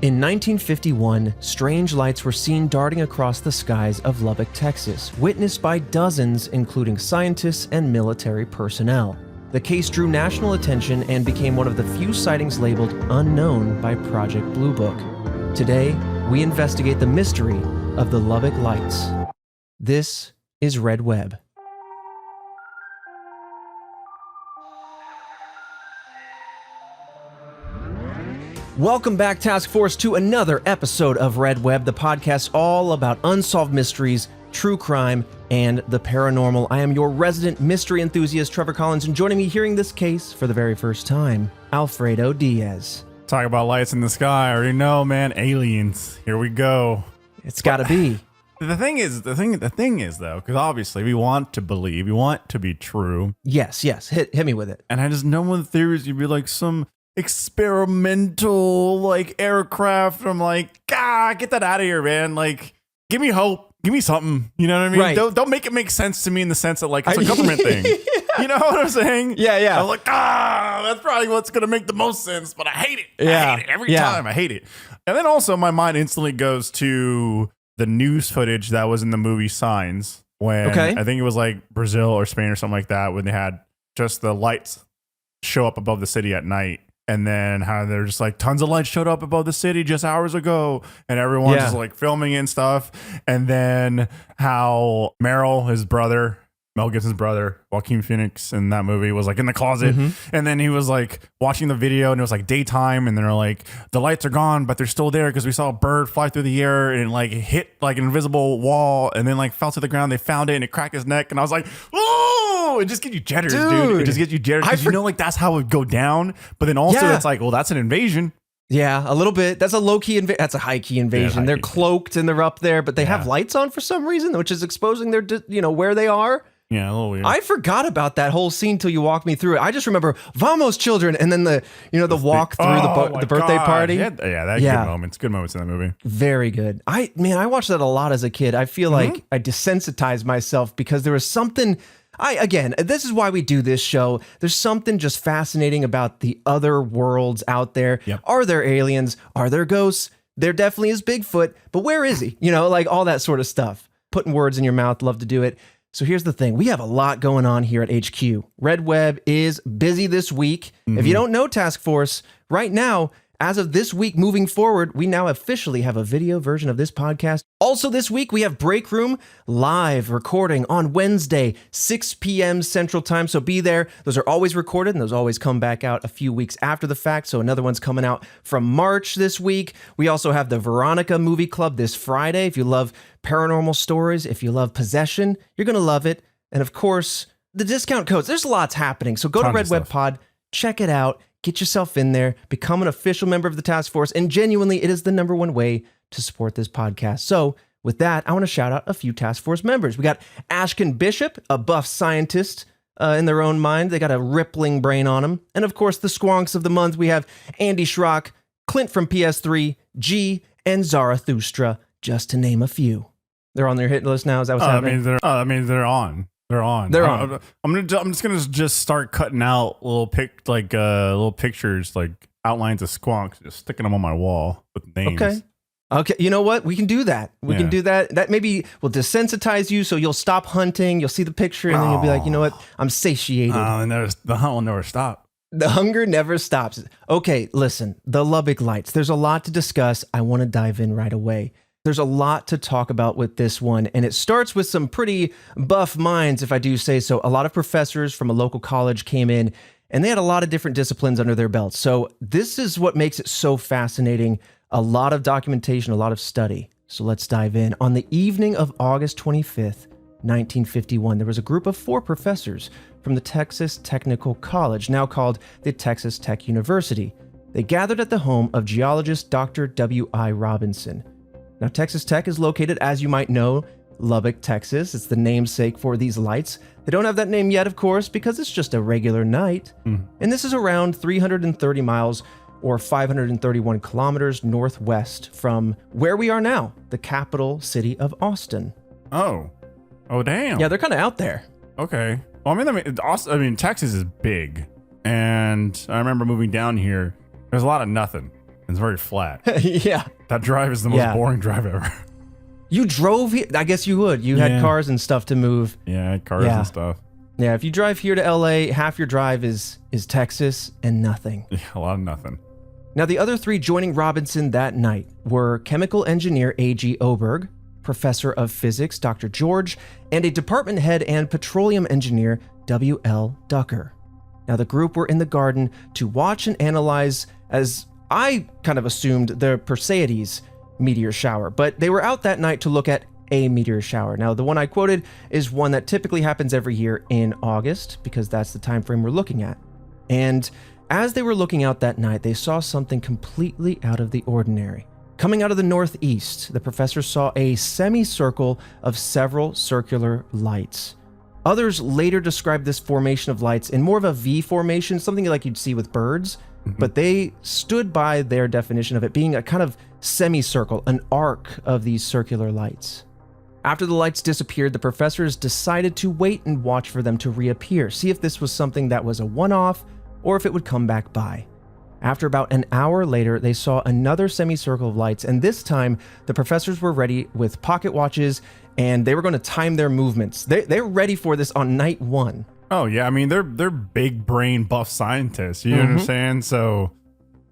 In 1951, strange lights were seen darting across the skies of Lubbock, Texas, witnessed by dozens, including scientists and military personnel. The case drew national attention and became one of the few sightings labeled unknown by Project Blue Book. Today, we investigate the mystery of the Lubbock Lights. This is Red Web. Welcome back, Task Force, to another episode of Red Web, the podcast all about unsolved mysteries, true crime, and the paranormal. I am your resident mystery enthusiast, Trevor Collins, and joining me hearing this case for the very first time, Alfredo Diaz. Talk about lights in the sky. I already know, man. Aliens. Here we go. It's got to be. The thing is though, because obviously we want to believe, we want to be true. Yes. Hit me with it. And I just know one of the theories you'd be like some experimental like aircraft. I'm like, get that out of here, man. Like, give me hope. Give me something. You know what I mean? Right. Don't make it make sense to me in the sense that like it's a government thing. You know what I'm saying? Yeah. I'm like, that's probably what's gonna make the most sense, but I hate it. Yeah. I hate it every time. I hate it. And then also my mind instantly goes to the news footage that was in the movie Signs when I think it was like Brazil or Spain or something like that, when they had just the lights show up above the city at night. And then how they're just like tons of lights showed up above the city just hours ago, and everyone's just like filming and stuff. And then how Mel Gibson's brother, Joaquin Phoenix in that movie, was like in the closet. And then he was like watching the video and it was like daytime, and they're like, the lights are gone, but they're still there because we saw a bird fly through the air and like hit like an invisible wall and then like fell to the ground. They found it and it cracked his neck. And I was like, oh, it just gets you jitters, dude. It just gets you jitters because you know like that's how it would go down. But then also it's like, well, that's an invasion. Yeah, a little bit. That's a low-key that's a high-key invasion. They're cloaked and they're up there, but they have lights on for some reason, which is exposing their, where they are. Yeah, a little weird. I forgot about that whole scene till you walked me through it. I just remember "Vamos, children," and then the walk through the birthday party. Good moments. Good moments in that movie. Very good. I watched that a lot as a kid. I feel like I desensitized myself because there was something. This is why we do this show. There's something just fascinating about the other worlds out there. Yep. Are there aliens? Are there ghosts? There definitely is Bigfoot, but where is he? Like all that sort of stuff. Putting words in your mouth. Love to do it. So here's the thing. We have a lot going on here at HQ. Red Web is busy this week. If you don't know, Task Force, right now, as of this week moving forward, we now officially have a video version of this podcast. Also this week, we have Break Room live recording on Wednesday, 6 p.m. Central Time. So be there. Those are always recorded and those always come back out a few weeks after the fact. So another one's coming out from March this week. We also have the Veronica Movie Club this Friday. If you love paranormal stories, if you love possession, you're going to love it. And of course, the discount codes. There's lots happening. So go to Red Web Pod, check it out. Get yourself in there, become an official member of the task force, and genuinely, it is the #1 way to support this podcast. So with that, I want to shout out a few task force members. We got Ashkin Bishop, a buff scientist in their own mind. They got a rippling brain on them. And of course, the squonks of the month, we have Andy Schrock, Clint from PS3, G, and Zarathustra, just to name a few. They're on their hit list now. Is that what's happening? They're on. They're on. I'm just gonna start cutting out little pictures, like outlines of squonks, just sticking them on my wall with names. Okay. You know what? We can do that. We can do that. That maybe will desensitize you, so you'll stop hunting. You'll see the picture, and then you'll be like, you know what? I'm satiated. And the hunt will never stop. The hunger never stops. Okay, listen. The Lubbock Lights. There's a lot to discuss. I want to dive in right away. There's a lot to talk about with this one, and it starts with some pretty buff minds, if I do say so. A lot of professors from a local college came in, and they had a lot of different disciplines under their belts. So this is what makes it so fascinating. A lot of documentation, a lot of study. So let's dive in. On the evening of August 25th, 1951, there was a group of 4 professors from the Texas Technical College, now called the Texas Tech University. They gathered at the home of geologist Dr. W.I. Robinson. Now, Texas Tech is located, as you might know, Lubbock, Texas. It's the namesake for these lights. They don't have that name yet, of course, because it's just a regular night. And this is around 330 miles or 531 kilometers northwest from where we are now, the capital city of Austin. Oh, damn. Yeah, they're kind of out there. Okay. Well, I mean, Texas is big. And I remember moving down here. There's a lot of nothing. It's very flat. Yeah. That drive is the most boring drive ever. You drove here? I guess you would. You had cars and stuff to move. Yeah, I had cars and stuff. Yeah, if you drive here to LA, half your drive is Texas and nothing. Yeah, a lot of nothing. Now, the other three joining Robinson that night were chemical engineer A.G. Oberg, professor of physics Dr. George, and a department head and petroleum engineer W.L. Ducker. Now, the group were in the garden to watch and analyze, as I kind of assumed, the Perseids meteor shower, but they were out that night to look at a meteor shower. Now, the one I quoted is one that typically happens every year in August, because that's the time frame we're looking at. And as they were looking out that night, they saw something completely out of the ordinary. Coming out of the northeast, the professor saw a semicircle of several circular lights. Others later described this formation of lights in more of a V formation, something like you'd see with birds, but they stood by their definition of it being a kind of semicircle, an arc of these circular lights. After the lights disappeared, the professors decided to wait and watch for them to reappear, see if this was something that was a one-off or if it would come back by. After about an hour later, they saw another semicircle of lights, and this time the professors were ready with pocket watches and they were going to time their movements. They're ready for this on night one. Oh yeah, I mean they're big brain buff scientists. You know what I'm saying? So,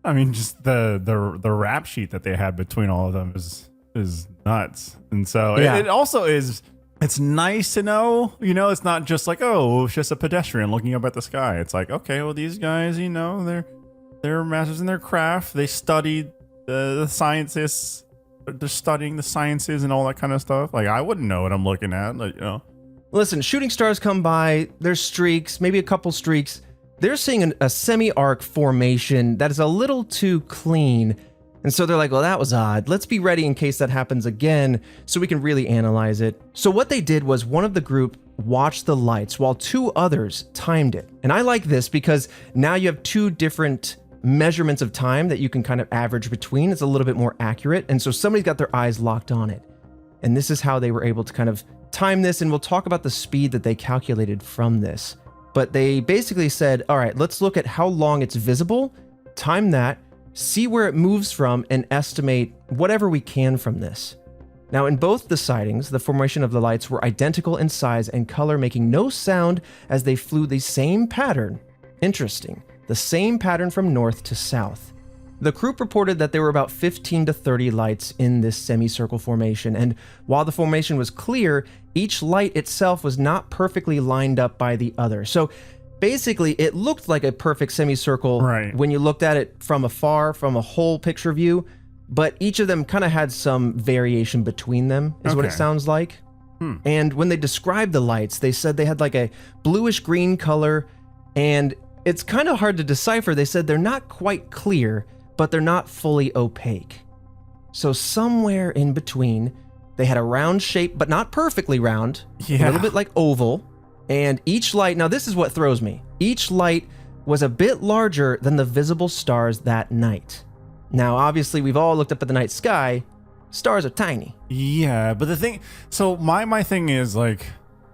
I mean, just the rap sheet that they had between all of them is nuts. And so it also is. It's nice to know. You know, it's not just like, oh, it's just a pedestrian looking up at the sky. It's like, okay, well, these guys, you know, they're masters in their craft. They studied the scientists. They're studying the sciences and all that kind of stuff. Like, I wouldn't know what I'm looking at. Like, you know. Listen, shooting stars come by, there's streaks, maybe a couple streaks. They're seeing a semi-arc formation that is a little too clean. And so they're like, well, that was odd. Let's be ready in case that happens again so we can really analyze it. So what they did was one of the group watched the lights while two others timed it. And I like this because now you have two different measurements of time that you can kind of average between. It's a little bit more accurate. And so somebody's got their eyes locked on it. And this is how they were able to kind of time this, and we'll talk about the speed that they calculated from this. But they basically said, all right, let's look at how long it's visible, time that, see where it moves from, and estimate whatever we can from this. Now, in both the sightings, the formation of the lights were identical in size and color, making no sound as they flew the same pattern. Interesting. The same pattern from north to south. The group reported that there were about 15 to 30 lights in this semicircle formation, and while the formation was clear, each light itself was not perfectly lined up by the other. So basically, it looked like a perfect semicircle when you looked at it from afar, from a whole picture view, but each of them kind of had some variation between them, is what it sounds like. And when they described the lights, they said they had like a bluish green color, and it's kind of hard to decipher. They said they're not quite clear, but they're not fully opaque. So somewhere in between, they had a round shape, but not perfectly round, a little bit like oval. And each light, now this is what throws me. Each light was a bit larger than the visible stars that night. Now, obviously, we've all looked up at the night sky. Stars are tiny. Yeah, but the thing, so my thing is, like,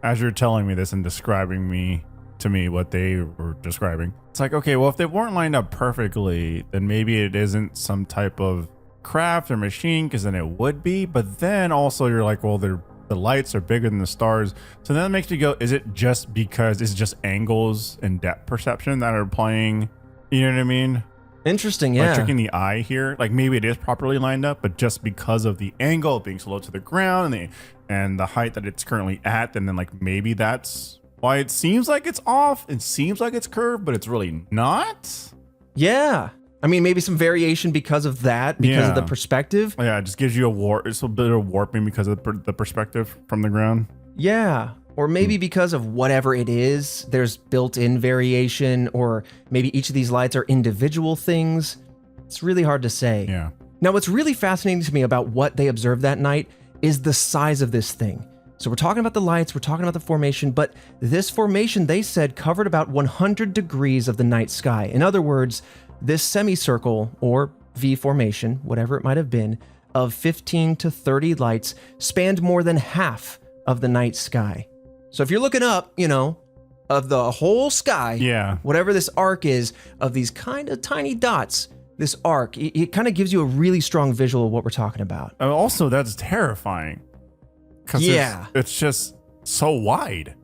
as you're telling me this and describing to me what they were describing, it's like, okay, well, if they weren't lined up perfectly, then maybe it isn't some type of craft or machine, because then it would be. But then also you're like, well, the lights are bigger than the stars. So then it makes me go, is it just because it's just angles and depth perception that are playing? You know what I mean? Interesting, yeah. Like tricking the eye here. Like maybe it is properly lined up, but just because of the angle being so low to the ground and the height that it's currently at, and then like maybe that's why it seems like it's off. It seems like it's curved, but it's really not. Yeah. I mean, maybe some variation because of that, because of the perspective. Yeah, it just gives you a warp. It's a bit of warping because of the perspective from the ground. Yeah. Or maybe because of whatever it is, there's built-in variation, or maybe each of these lights are individual things. It's really hard to say. Yeah. Now, what's really fascinating to me about what they observed that night is the size of this thing. So we're talking about the lights, we're talking about the formation, but this formation, they said, covered about 100 degrees of the night sky. In other words, this semicircle, or V formation, whatever it might have been, of 15 to 30 lights spanned more than half of the night sky. So if you're looking up, you know, of the whole sky. Yeah. Whatever this arc is of these kind of tiny dots, this arc, it kind of gives you a really strong visual of what we're talking about. Also, that's terrifying. Yeah. It's just so wide.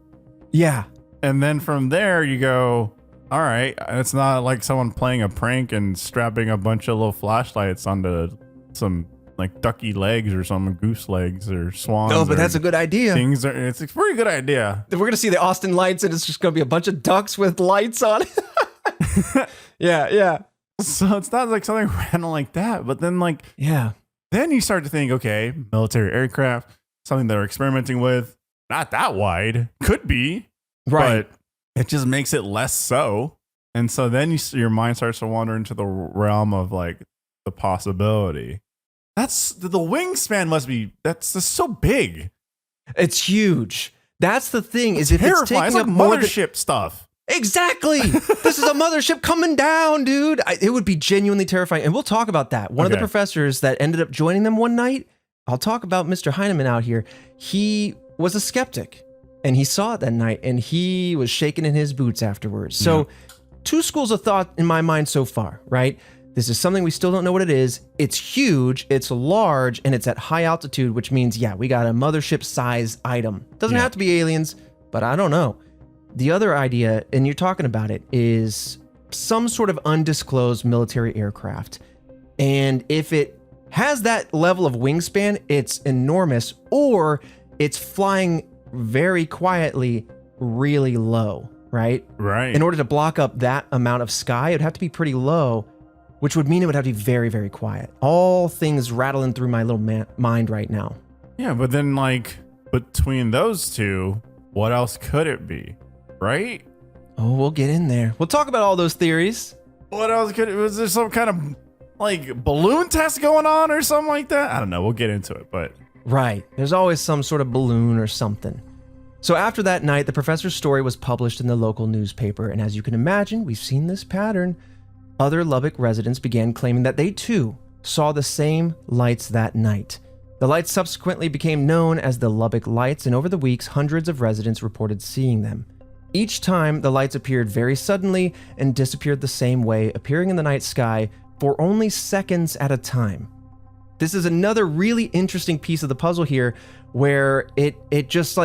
Yeah. And then from there you go, all right, it's not like someone playing a prank and strapping a bunch of little flashlights onto some like ducky legs or some goose legs or swans. No, but that's a good idea. It's a pretty good idea. We're going to see the Austin lights and it's just going to be a bunch of ducks with lights on it. Yeah. So it's not like something random like that. But then then you start to think, okay, military aircraft, something they're experimenting with, not that wide, could be. Right. But it just makes it less so. And so then your mind starts to wander into the realm of like the possibility. That's the wingspan that's just so big. It's huge. That's the thing. Is if terrifying. It's taking it's up like more mothership stuff. Exactly. This is a mothership coming down, dude. It would be genuinely terrifying. And we'll talk about that. One of the professors that ended up joining them one night, I'll talk about Mr. Heinemann out here. He was a skeptic and he saw it that night and he was shaking in his boots afterwards. So two schools of thought in my mind so far, right? This is something we still don't know what it is. It's huge, it's large, and it's at high altitude, which means, we got a mothership-sized item. Doesn't have to be aliens, but I don't know. The other idea, and you're talking about it, is some sort of undisclosed military aircraft. And if it has that level of wingspan, it's enormous, or it's flying very quietly, really low, right? Right. In order to block up that amount of sky, it'd have to be pretty low, which would mean it would have to be very, very quiet. All things rattling through my little mind right now. Yeah, but then between those two, what else could it be? Right? Oh, we'll get in there. We'll talk about all those theories. What else was there some kind of balloon test going on or something like that? I don't know. We'll get into it, but. Right. There's always some sort of balloon or something. So after that night, the professor's story was published in the local newspaper. And as you can imagine, we've seen this pattern. Other Lubbock residents began claiming that they too saw the same lights that night. The lights subsequently became known as the Lubbock Lights, and over the weeks, hundreds of residents reported seeing them. Each time, the lights appeared very suddenly and disappeared the same way, appearing in the night sky for only seconds at a time. This is another really interesting piece of the puzzle here, where it just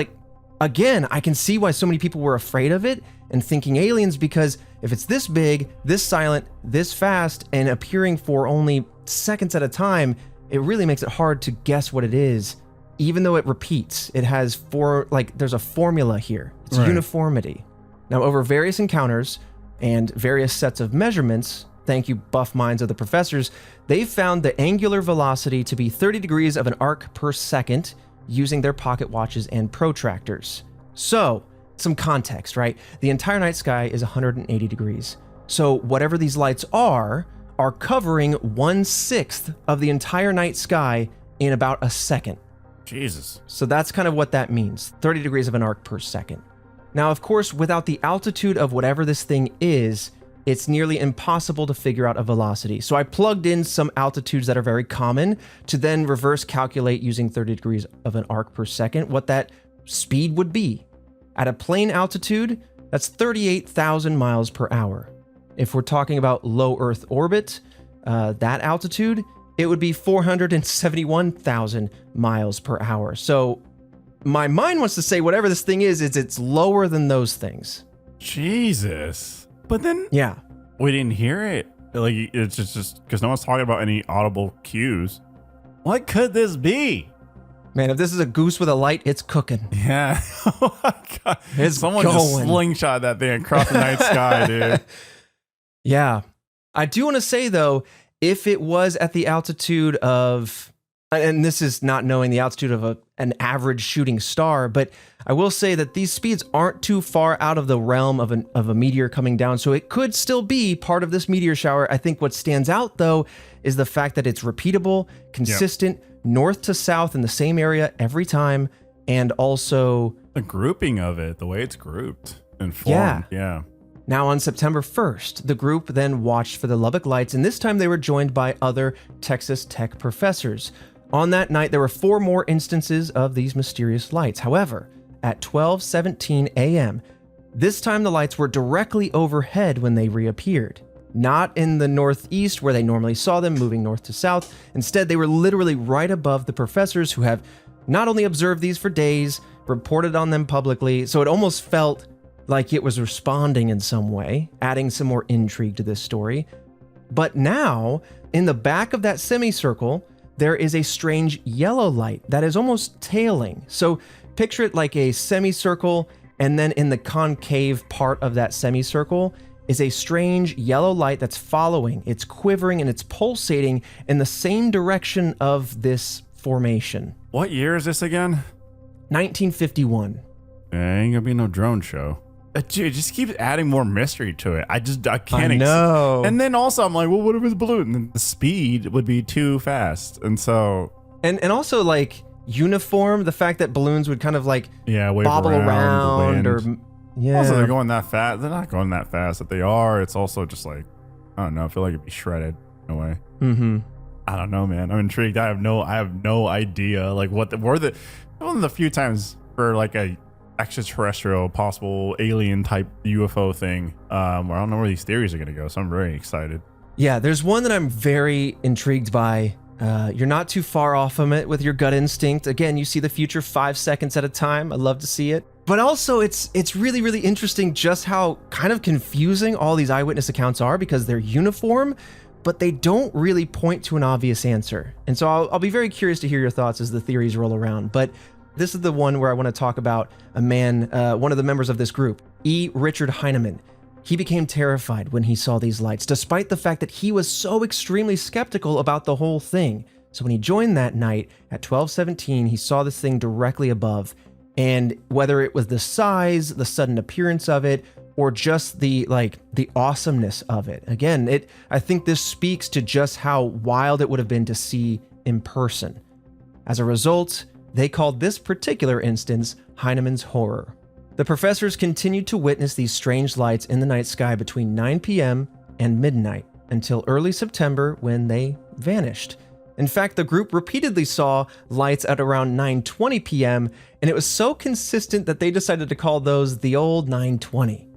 again, I can see why so many people were afraid of it and thinking aliens, because if it's this big, this silent, this fast, and appearing for only seconds at a time, it really makes it hard to guess what it is, even though it repeats. It has there's a formula here. It's uniformity. Now, over various encounters and various sets of measurements, thank you, buff minds of the professors, they've found the angular velocity to be 30 degrees of an arc per second using their pocket watches and protractors. So, some context, right? The entire night sky is 180 degrees. So whatever these lights are covering 1/6 of the entire night sky in about a second. Jesus. So that's kind of what that means. 30 degrees of an arc per second. Now, of course, without the altitude of whatever this thing is, it's nearly impossible to figure out a velocity. So I plugged in some altitudes that are very common to then reverse calculate using 30 degrees of an arc per second what that speed would be. At a plane altitude, that's 38,000 miles per hour. If we're talking about low Earth orbit, that altitude, it would be 471,000 miles per hour. So my mind wants to say whatever this thing is it's lower than those things. Jesus. But then we didn't hear it. It's just because no one's talking about any audible cues. What could this be? Man, if this is a goose with a light, it's cooking. Yeah. Oh my God. Someone just slingshot that thing across the night sky, dude. Yeah. I do want to say, though, if it was at the altitude of, and this is not knowing the altitude of an average shooting star, but I will say that these speeds aren't too far out of the realm of a meteor coming down, so it could still be part of this meteor shower. I think what stands out, though, is the fact that it's repeatable, consistent, north to south in the same area every time, and also the grouping of it, the way it's grouped and formed. Yeah. Now, on September 1st, the group then watched for the Lubbock Lights, and this time they were joined by other Texas Tech professors. On that night, there were 4 more instances of these mysterious lights. However, at 12:17 a.m., This time the lights were directly overhead when they reappeared. Not in the northeast where they normally saw them moving north to south. Instead, they were literally right above the professors who have not only observed these for days, reported on them publicly, so it almost felt like it was responding in some way, adding some more intrigue to this story. But now, in the back of that semicircle, there is a strange yellow light that is almost tailing. So picture it like a semicircle, and then in the concave part of that semicircle is a strange yellow light that's following. It's quivering and it's pulsating in the same direction of this formation. What year is this again? 1951. Ain't gonna be no drone show. Dude, it just keeps adding more mystery to it. I can't. I know. And then also I'm like, well, what if it's a balloon? And then the speed would be too fast. And so. And also like uniform, the fact that balloons would kind of like wave bobble around or Also, they're going that fast. They're not going that fast. If they are, it's also just like, I don't know. I feel like it'd be shredded in a way. Mm-hmm. I don't know, man. I'm intrigued. I have no idea. Like one of the few times for like a extraterrestrial, possible alien type UFO thing, where I don't know where these theories are going to go. So I'm very excited. Yeah, there's one that I'm very intrigued by. You're not too far off from it with your gut instinct. Again, you see the future 5 seconds at a time. I love to see it. But also, it's really, really interesting just how kind of confusing all these eyewitness accounts are because they're uniform, but they don't really point to an obvious answer. And so I'll be very curious to hear your thoughts as the theories roll around. But this is the one where I want to talk about a man, one of the members of this group, E. Richard Heinemann. He became terrified when he saw these lights, despite the fact that he was so extremely skeptical about the whole thing. So when he joined that night at 12:17, he saw this thing directly above. And whether it was the size, the sudden appearance of it, or just the awesomeness of it. Again, I think this speaks to just how wild it would have been to see in person. As a result, they called this particular instance Heinemann's Horror. The professors continued to witness these strange lights in the night sky between 9 p.m. and midnight until early September when they vanished. In fact, the group repeatedly saw lights at around 9:20 p.m., and it was so consistent that they decided to call those the old 920.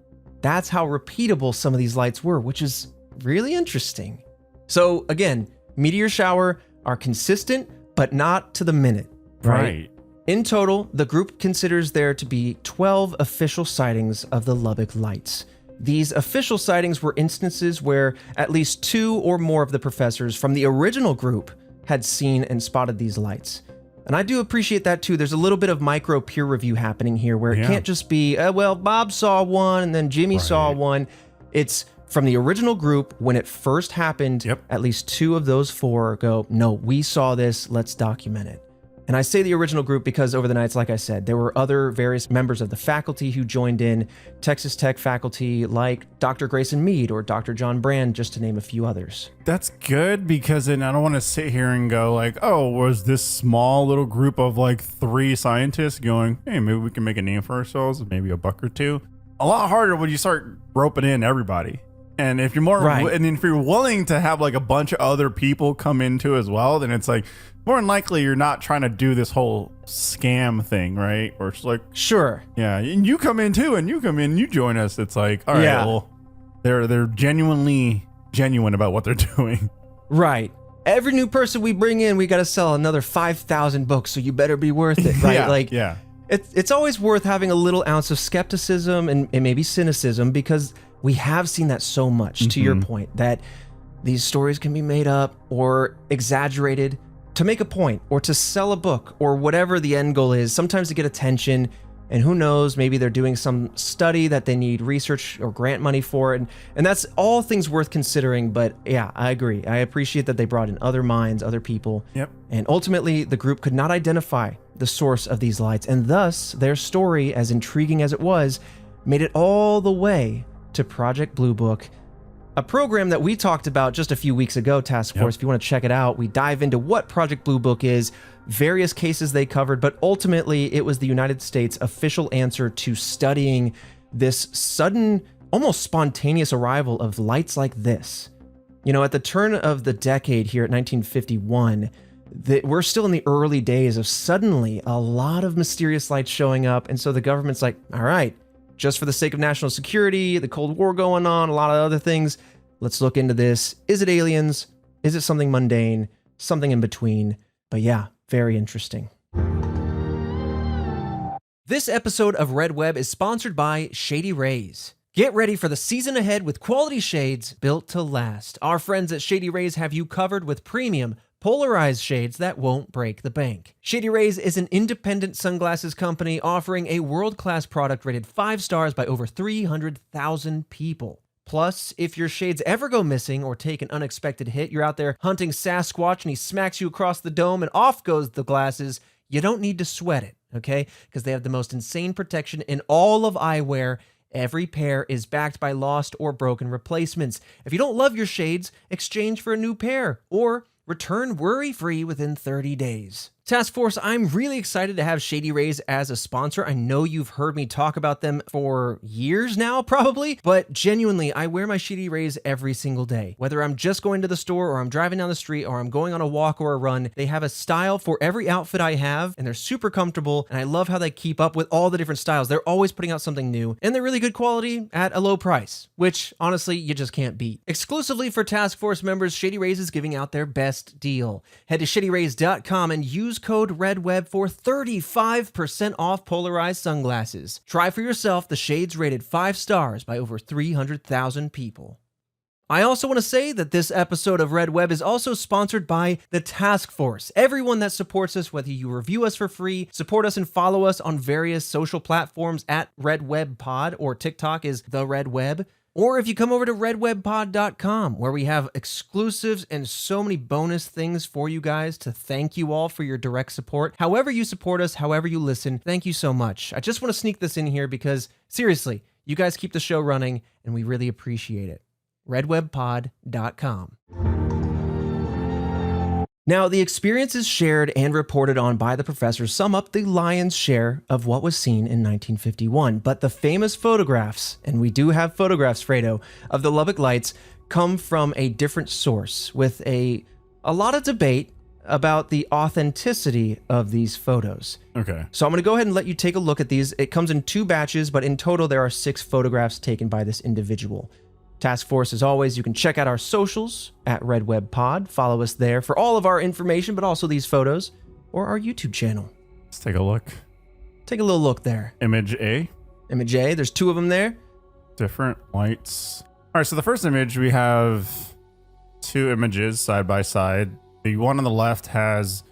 That's how repeatable some of these lights were, which is really interesting. So again, meteor shower are consistent, but not to the minute, right? In total, the group considers there to be 12 official sightings of the Lubbock Lights. These official sightings were instances where at least 2 or more of the professors from the original group had seen and spotted these lights. And I do appreciate that too. There's a little bit of micro peer review happening here where it can't just be, well, Bob saw one and then Jimmy saw one. It's from the original group when it first happened, at least 2 of those 4 go, no, we saw this, let's document it. And I say the original group because over the nights, like I said, there were other various members of the faculty who joined in, Texas Tech faculty like Dr. Grayson Mead or Dr. John Brand, just to name a few others. That's good because then I don't want to sit here and go like, oh, was this small little group of like 3 scientists going, hey, maybe we can make a name for ourselves, maybe a buck or 2. A lot harder when you start roping in everybody. And if you're and if you're willing to have like a bunch of other people come into as well, then it's like, more than likely, you're not trying to do this whole scam thing, right? Or it's like, sure, yeah, and you come in too, and you come in, and you join us. It's like, all right, well, they're genuine about what they're doing, right? Every new person we bring in, we got to sell another 5,000 books, so you better be worth it, right? It's always worth having a little ounce of skepticism and maybe cynicism because we have seen that so much. To your point, that these stories can be made up or exaggerated to make a point or to sell a book or whatever the end goal is, sometimes to get attention. And who knows, maybe they're doing some study that they need research or grant money for. And that's all things worth considering. But yeah, I agree. I appreciate that they brought in other minds, other people. Yep. And ultimately, the group could not identify the source of these lights. And thus, their story, as intriguing as it was, made it all the way to Project Blue Book, a program that we talked about just a few weeks ago, Task Force. If you want to check it out, we dive into what Project Blue Book is, various cases they covered, but ultimately it was the United States' official answer to studying this sudden, almost spontaneous arrival of lights like this. You know, at the turn of the decade here at 1951, we're still in the early days of suddenly a lot of mysterious lights showing up, and so the government's like, all right, just for the sake of national security, the Cold War going on, a lot of other things. Let's look into this. Is it aliens? Is it something mundane? Something in between? But yeah, very interesting. This episode of Red Web is sponsored by Shady Rays. Get ready for the season ahead with quality shades built to last. Our friends at Shady Rays have you covered with premium, polarized shades that won't break the bank. Shady Rays is an independent sunglasses company offering a world-class product rated 5 stars by over 300,000 people. Plus, if your shades ever go missing or take an unexpected hit, you're out there hunting Sasquatch and he smacks you across the dome and off goes the glasses, you don't need to sweat it, okay? Because they have the most insane protection in all of eyewear. Every pair is backed by lost or broken replacements. If you don't love your shades, exchange for a new pair or return worry-free within 30 days. Task Force, I'm really excited to have Shady Rays as a sponsor. I know you've heard me talk about them for years now, probably, but genuinely, I wear my Shady Rays every single day. Whether I'm just going to the store or I'm driving down the street or I'm going on a walk or a run, they have a style for every outfit I have, and they're super comfortable, and I love how they keep up with all the different styles. They're always putting out something new, and they're really good quality at a low price, which honestly, you just can't beat. Exclusively for Task Force members, Shady Rays is giving out their best deal. Head to shadyrays.com and use code REDWEB for 35% off polarized sunglasses. Try for yourself the shades rated 5 stars by over 300,000 people. I also want to say that this episode of Red Web is also sponsored by the Task Force. Everyone that supports us, whether you review us for free, support us and follow us on various social platforms at Red Web Pod, or TikTok is The Red Web, or if you come over to redwebpod.com, where we have exclusives and so many bonus things for you guys to thank you all for your direct support. However you support us, however you listen, thank you so much. I just want to sneak this in here because, seriously, you guys keep the show running, and we really appreciate it. redwebpod.com. Now, the experiences shared and reported on by the professors sum up the lion's share of what was seen in 1951. But the famous photographs, and we do have photographs, Fredo, of the Lubbock Lights, come from a different source with a lot of debate about the authenticity of these photos. Okay. So I'm going to go ahead and let you take a look at these. It comes in 2 batches, but in total there are 6 photographs taken by this individual. Task Force, as always, you can check out our socials at RedWebPod. Follow us there for all of our information, but also these photos, or our YouTube channel. Let's take a look. Take a little look there. Image A. Image A, there's 2 of them there. Different lights. All right, so the first image, we have 2 images side by side. The one on the left has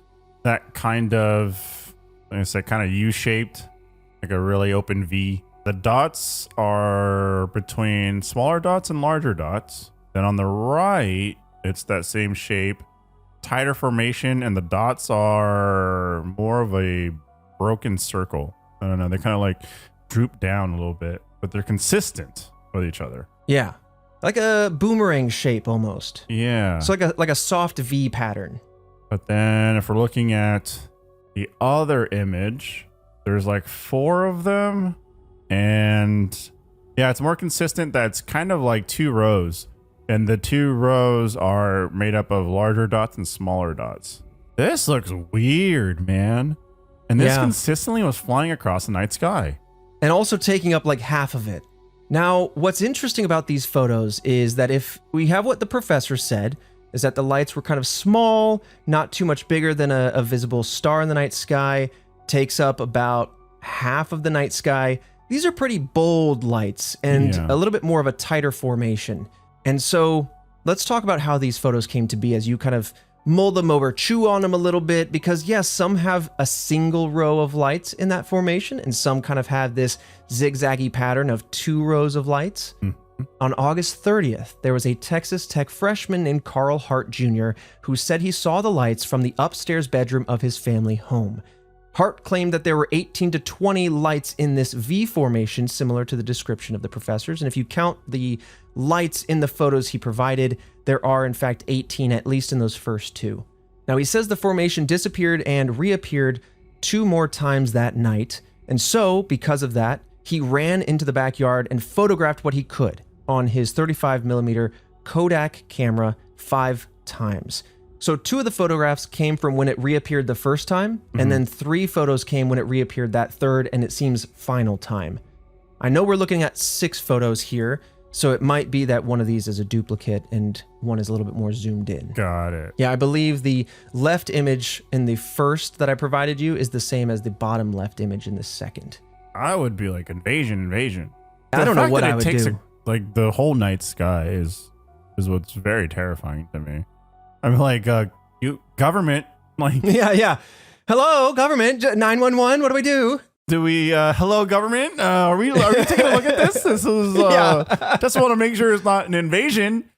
that kind of, I'm gonna say, kind of U-shaped, like a really open V. The dots are between smaller dots and larger dots. Then on the right, it's that same shape, tighter formation, and the dots are more of a broken circle. I don't know, they kind of like droop down a little bit, but they're consistent with each other. Yeah, like a boomerang shape almost. Yeah. So like a soft V pattern. But then if we're looking at the other image, there's like 4 of them. And yeah, it's more consistent. That's kind of like 2 rows, and the 2 rows are made up of larger dots and smaller dots. This looks weird, man. And this consistently was flying across the night sky, and also taking up like half of it. Now, what's interesting about these photos is that if we have what the professor said, is that the lights were kind of small, not too much bigger than a visible star in the night sky, takes up about half of the night sky. These are pretty bold lights and a little bit more of a tighter formation. And so let's talk about how these photos came to be as you kind of mull them over, chew on them a little bit, because yes, some have a single row of lights in that formation and some kind of have this zigzaggy pattern of 2 rows of lights. On August 30th, there was a Texas Tech freshman named Carl Hart Jr. who said he saw the lights from the upstairs bedroom of his family home. Hart claimed that there were 18 to 20 lights in this V formation, similar to the description of the professors. And if you count the lights in the photos he provided, there are in fact 18, at least in those first 2. Now he says the formation disappeared and reappeared 2 more times that night. And so, because of that, he ran into the backyard and photographed what he could on his 35mm Kodak camera 5 times. So 2 of the photographs came from when it reappeared the first time, and then 3 photos came when it reappeared that third, and it seems final time. I know we're looking at 6 photos here, so it might be that one of these is a duplicate and one is a little bit more zoomed in. Got it. Yeah, I believe the left image in the first that I provided you is the same as the bottom left image in the second. I would be like invasion. I don't know what I would do. Like the whole night sky is what's very terrifying to me. I mean, like you government, like yeah. Hello, government, 911. What do we do? Do we? Hello, government. Are we taking a look at this? This is. Just want to make sure it's not an invasion.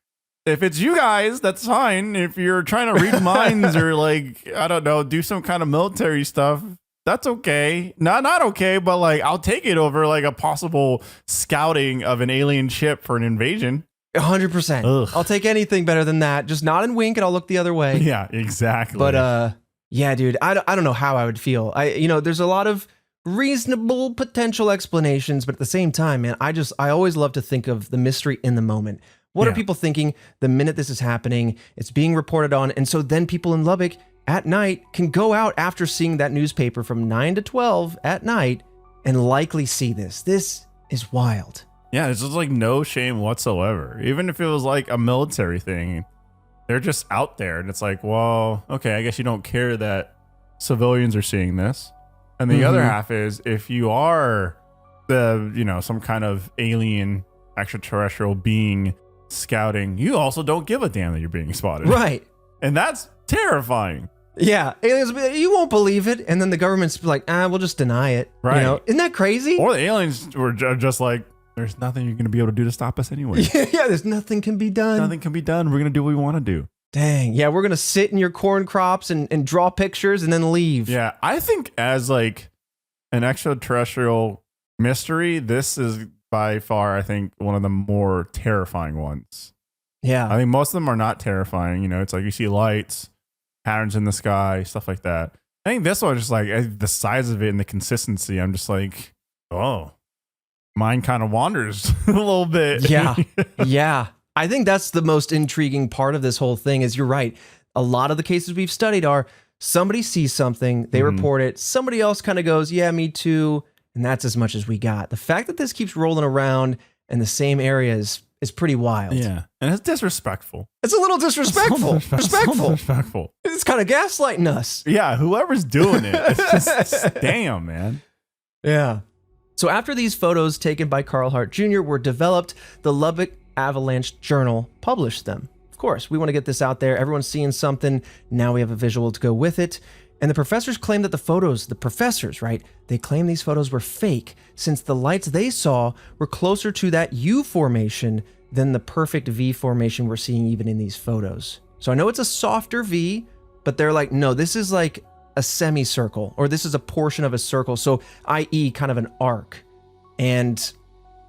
If it's you guys, that's fine. If you're trying to read minds or like I don't know, do some kind of military stuff, that's okay. Not okay, but like I'll take it over like a possible scouting of an alien ship for an invasion. 100%. I'll take anything better than that. Just nod and wink, and I'll look the other way. Yeah, exactly. But yeah, dude, I don't know how I would feel. There's a lot of reasonable potential explanations, but at the same time, man, I always love to think of the mystery in the moment. What are people thinking the minute this is happening? It's being reported on, and so then people in Lubbock at night can go out after seeing that newspaper from 9 to 12 at night and likely see this. This is wild. Yeah, it's just like no shame whatsoever. Even if it was like a military thing, they're just out there, and it's like, well, okay, I guess you don't care that civilians are seeing this. And the other half is if you are some kind of alien extraterrestrial being scouting, you also don't give a damn that you're being spotted. Right. And that's terrifying. Yeah. Aliens, you won't believe it. And then the government's like, we'll just deny it. Right. Isn't that crazy? Or the aliens were just like, there's nothing you're going to be able to do to stop us anyway. Yeah, there's nothing can be done. Nothing can be done. We're going to do what we want to do. Dang. Yeah, we're going to sit in your corn crops and draw pictures and then leave. Yeah, I think as like an extraterrestrial mystery, this is by far, I think, one of the more terrifying ones. Yeah. I think most of them are not terrifying. It's like you see lights, patterns in the sky, stuff like that. I think this one just like the size of it and the consistency. I'm just like, oh, mine kind of wanders a little bit. Yeah. Yeah. I think that's the most intriguing part of this whole thing is you're right. A lot of the cases we've studied are somebody sees something, they report it, somebody else kind of goes, yeah, me too. And that's as much as we got. The fact that this keeps rolling around in the same areas is pretty wild. Yeah. And it's disrespectful. It's a little disrespectful. Disrespectful. It's kind of gaslighting us. Yeah. Whoever's doing it. It's just, damn, man. Yeah. So after these photos taken by Carl Hart Jr. were developed, the Lubbock Avalanche Journal published them. Of course, we want to get this out there. Everyone's seeing something. Now we have a visual to go with it. And the professors claim that they claim these photos were fake since the lights they saw were closer to that U formation than the perfect V formation we're seeing even in these photos. So I know it's a softer V, but they're like, no, this is like a semicircle, or this is a portion of a circle. So i.e. kind of an arc. And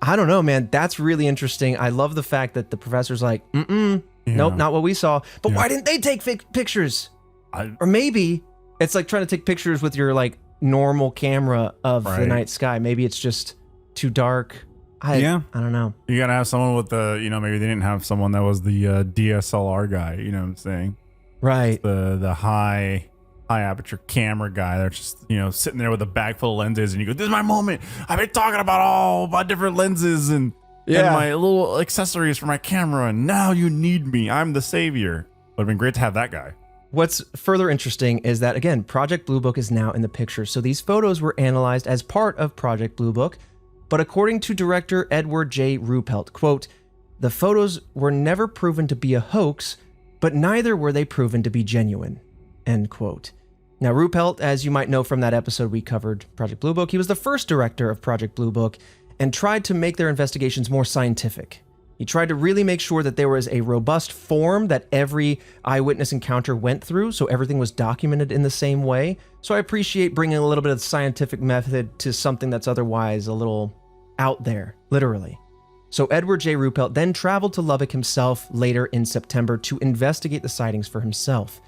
I don't know, man, that's really interesting. I love the fact that the professor's like, nope, not what we saw. But why didn't they take pictures? Or maybe it's like trying to take pictures with your like normal camera of the night sky. Maybe it's just too dark. I don't know. You gotta have someone with the, maybe they didn't have someone that was the DSLR guy. You know what I'm saying? Right. The high aperture camera guy. They're just, sitting there with a bag full of lenses, and you go, "This is my moment. I've been talking about all my different lenses and my little accessories for my camera, and now you need me. I'm the savior." Would have been great to have that guy. What's further interesting is that, again, Project Blue Book is now in the picture. So these photos were analyzed as part of Project Blue Book. But according to director Edward J. Ruppelt, quote, "The photos were never proven to be a hoax, but neither were they proven to be genuine," end quote. Now, Ruppelt, as you might know from that episode we covered Project Blue Book, he was the first director of Project Blue Book and tried to make their investigations more scientific. He tried to really make sure that there was a robust form that every eyewitness encounter went through, so everything was documented in the same way. So I appreciate bringing a little bit of the scientific method to something that's otherwise a little out there, literally. So Edward J. Ruppelt then traveled to Lubbock himself later in September to investigate the sightings for himself.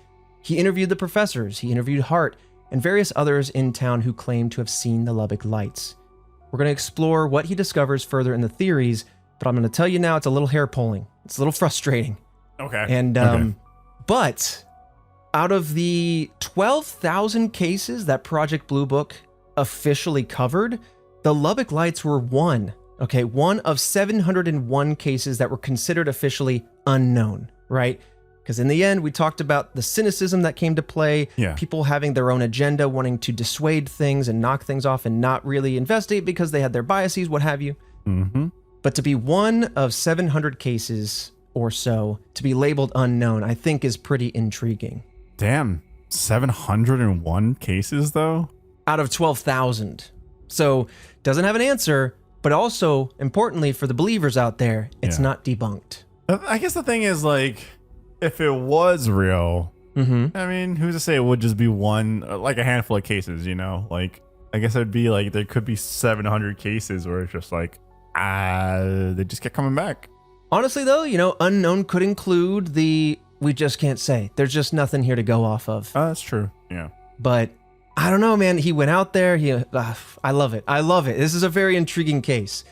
He interviewed the professors, he interviewed Hart, and various others in town who claimed to have seen the Lubbock Lights. We're going to explore what he discovers further in the theories, but I'm going to tell you now, it's a little hair-pulling. It's a little frustrating. Okay. And, but out of the 12,000 cases that Project Blue Book officially covered, The Lubbock Lights were one of 701 cases that were considered officially unknown, right? Because in the end, we talked about the cynicism that came to play, people having their own agenda, wanting to dissuade things and knock things off and not really investigate because they had their biases, what have you. Mm-hmm. But to be one of 700 cases or so, to be labeled unknown, I think is pretty intriguing. Damn, 701 cases though? Out of 12,000. So, doesn't have an answer, but also, importantly for the believers out there, it's not debunked. I guess the thing is, like, if it was real, I mean, who's to say it would just be one, like a handful of cases, you know? Like, I guess it'd be like, there could be 700 cases where it's just like, they just kept coming back. Honestly, though, you know, unknown could include we just can't say. There's just nothing here to go off of. That's true. Yeah. But I don't know, man. He went out there. I love it. I love it. This is a very intriguing case.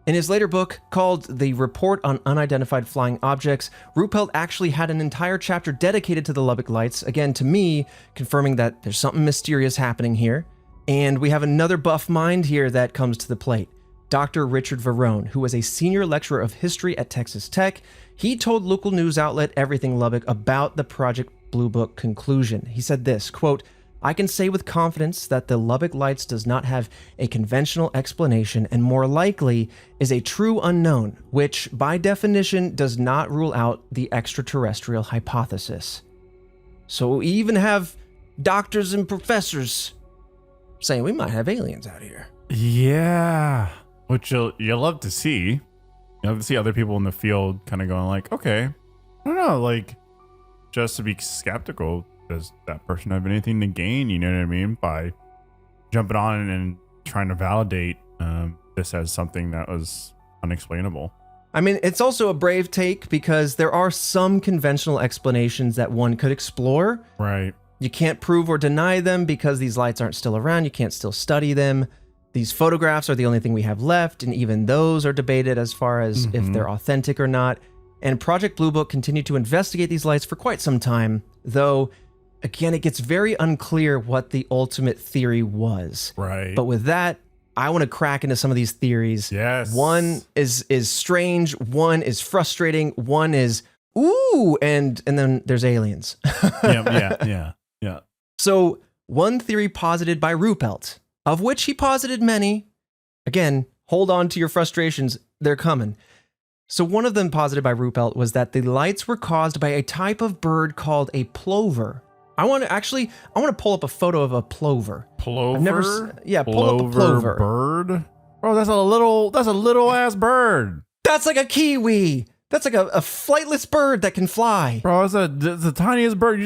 In his later book called The Report on Unidentified Flying Objects, Ruppelt actually had an entire chapter dedicated to the Lubbock Lights, again, to me, confirming that there's something mysterious happening here. And we have another buff mind here that comes to the plate. Dr. Richard Verone, who was a senior lecturer of history at Texas Tech, he told local news outlet Everything Lubbock about the Project Blue Book conclusion. He said this, quote, "I can say with confidence that the Lubbock Lights does not have a conventional explanation and more likely is a true unknown, which by definition does not rule out the extraterrestrial hypothesis." So we even have doctors and professors saying we might have aliens out here. Yeah. Which you'll love to see. You love to see other people in the field kind of going like, okay, I don't know, like, just to be skeptical. Does that person have anything to gain, you know what I mean, by jumping on and trying to validate this as something that was unexplainable? I mean, it's also a brave take because there are some conventional explanations that one could explore. Right. You can't prove or deny them because these lights aren't still around. You can't still study them. These photographs are the only thing we have left, and even those are debated as far as if they're authentic or not. And Project Blue Book continued to investigate these lights for quite some time, though again, it gets very unclear what the ultimate theory was. Right. But with that, I want to crack into some of these theories. Yes. One is strange, one is frustrating, one is ooh, and then there's aliens. Yeah. So, one theory posited by Ruppelt, of which he posited many. Again, hold on to your frustrations, they're coming. So one of them posited by Ruppelt was that the lights were caused by a type of bird called a plover. I want to pull up a photo of a plover. Plover? Pull up a plover. Bird? Bro, that's a little ass bird. That's like a kiwi. That's like a flightless bird that can fly. Bro, it's the tiniest bird.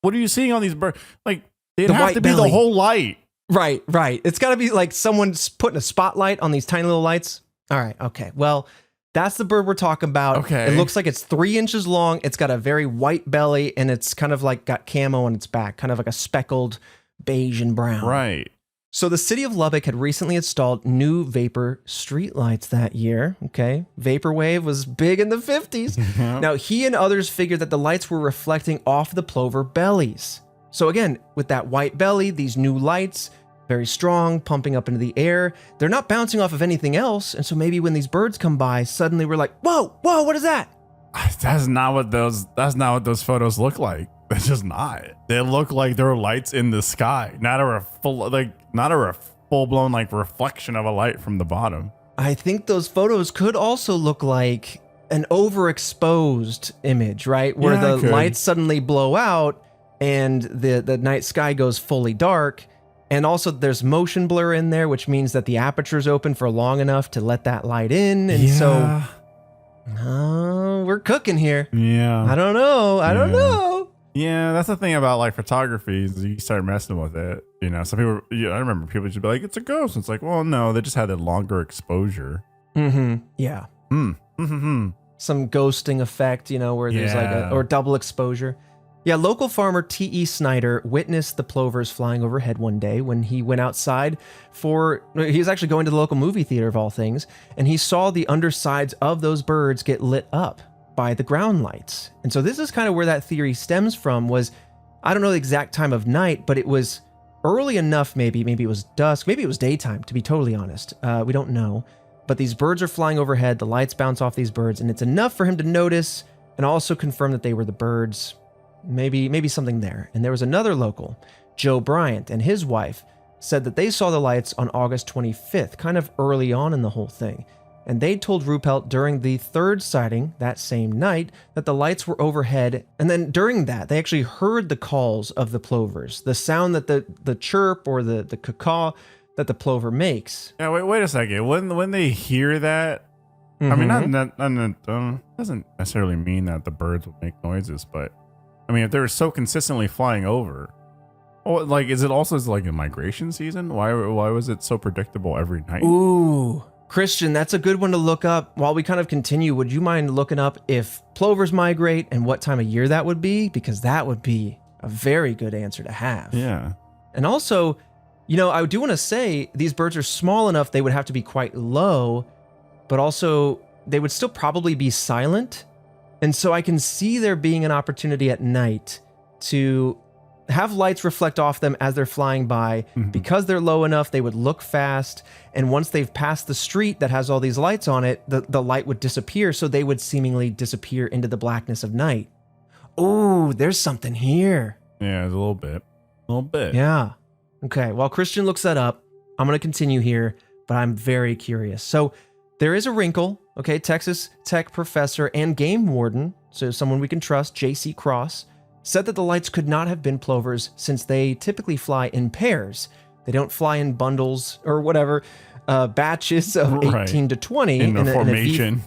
What are you seeing on these birds? Like, it'd have to be belly. the whole light. Right. It's got to be like someone's putting a spotlight on these tiny little lights. All right. Okay. Well, that's the bird we're talking about. Okay. It looks like it's 3 inches long. It's got a very white belly, and it's kind of like got camo on its back, kind of like a speckled beige and brown. Right. So the city of Lubbock had recently installed new vapor streetlights that year. Okay. Vaporwave was big in the 50s. Now, he and others figured that the lights were reflecting off the plover bellies. So again, with that white belly, these new lights, very strong, pumping up into the air, they're not bouncing off of anything else. And so maybe when these birds come by, suddenly we're like, whoa, what is that? That's not what those photos look like. It's just not. They look like there are lights in the sky, not a full-blown like reflection of a light from the bottom. I think those photos could also look like an overexposed image, right? Where the lights suddenly blow out and the night sky goes fully dark. And also there's motion blur in there, which means that the aperture's open for long enough to let that light in. And so we're cooking here. Yeah. I don't know. Yeah, that's the thing about like photography is you start messing with it. You know, some people, I remember people just be like, it's a ghost. It's like, well, no, they just had a longer exposure. Yeah. Some ghosting effect, you know, where there's like or double exposure. Yeah, local farmer T.E. Snyder witnessed the plovers flying overhead one day when he went outside he was actually going to the local movie theater of all things, and he saw the undersides of those birds get lit up by the ground lights. And so this is kind of where that theory stems from was, I don't know the exact time of night, but it was early enough, maybe it was dusk, maybe it was daytime, to be totally honest. We don't know. But these birds are flying overhead, the lights bounce off these birds, and it's enough for him to notice and also confirm that they were the birds. Maybe something there. And there was another local, Joe Bryant, and his wife said that they saw the lights on August 25th, kind of early on in the whole thing. And they told Ruppelt during the third sighting that same night that the lights were overhead. And then during that, they actually heard the calls of the plovers, the sound that the chirp or the caw that the plover makes. Yeah, wait a second. When they hear that, I mean, doesn't necessarily mean that the birds would make noises, but I mean, if they're so consistently flying over, like, is it also like a migration season? Why was it so predictable every night? Ooh, Christian, that's a good one to look up. While we kind of continue, would you mind looking up if plovers migrate and what time of year that would be? Because that would be a very good answer to have. Yeah. And also, I do want to say these birds are small enough they would have to be quite low, but also they would still probably be silent. And so I can see there being an opportunity at night to have lights reflect off them as they're flying by. Because they're low enough, they would look fast. And once they've passed the street that has all these lights on it, the light would disappear. So they would seemingly disappear into the blackness of night. Oh, there's something here. Yeah, a little bit. Yeah. Okay, while Christian looks that up, I'm going to continue here, but I'm very curious. So there is a wrinkle, okay? Texas Tech professor and game warden, so someone we can trust, J.C. Cross, said that the lights could not have been plovers since they typically fly in pairs. They don't fly in bundles or whatever, batches of 18 to 20. In a formation.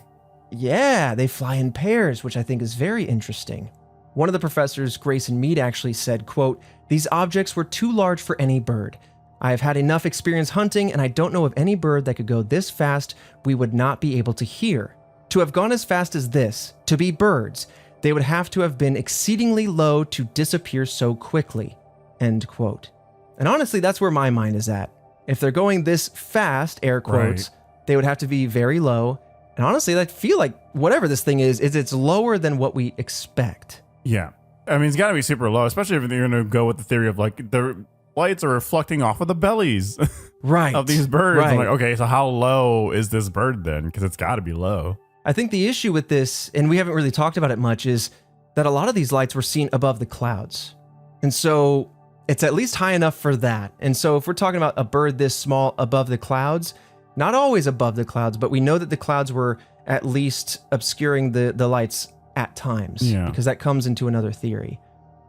Yeah, they fly in pairs, which I think is very interesting. One of the professors, Grayson Mead, actually said, quote, "These objects were too large for any bird. I have had enough experience hunting, and I don't know of any bird that could go this fast we would not be able to hear. To have gone as fast as this, to be birds, they would have to have been exceedingly low to disappear so quickly." End quote. And honestly, that's where my mind is at. If they're going this fast, air quotes, they would have to be very low. And honestly, I feel like whatever this thing is it's lower than what we expect. Yeah. I mean, it's got to be super low, especially if you're going to go with the theory of like the lights are reflecting off of the bellies of these birds. I'm like, okay, so how low is this bird then? Because it's got to be low. I think the issue with this, and we haven't really talked about it much, is that a lot of these lights were seen above the clouds. And so it's at least high enough for that. And so if we're talking about a bird this small above the clouds, not always above the clouds, but we know that the clouds were at least obscuring the lights at times, because that comes into another theory.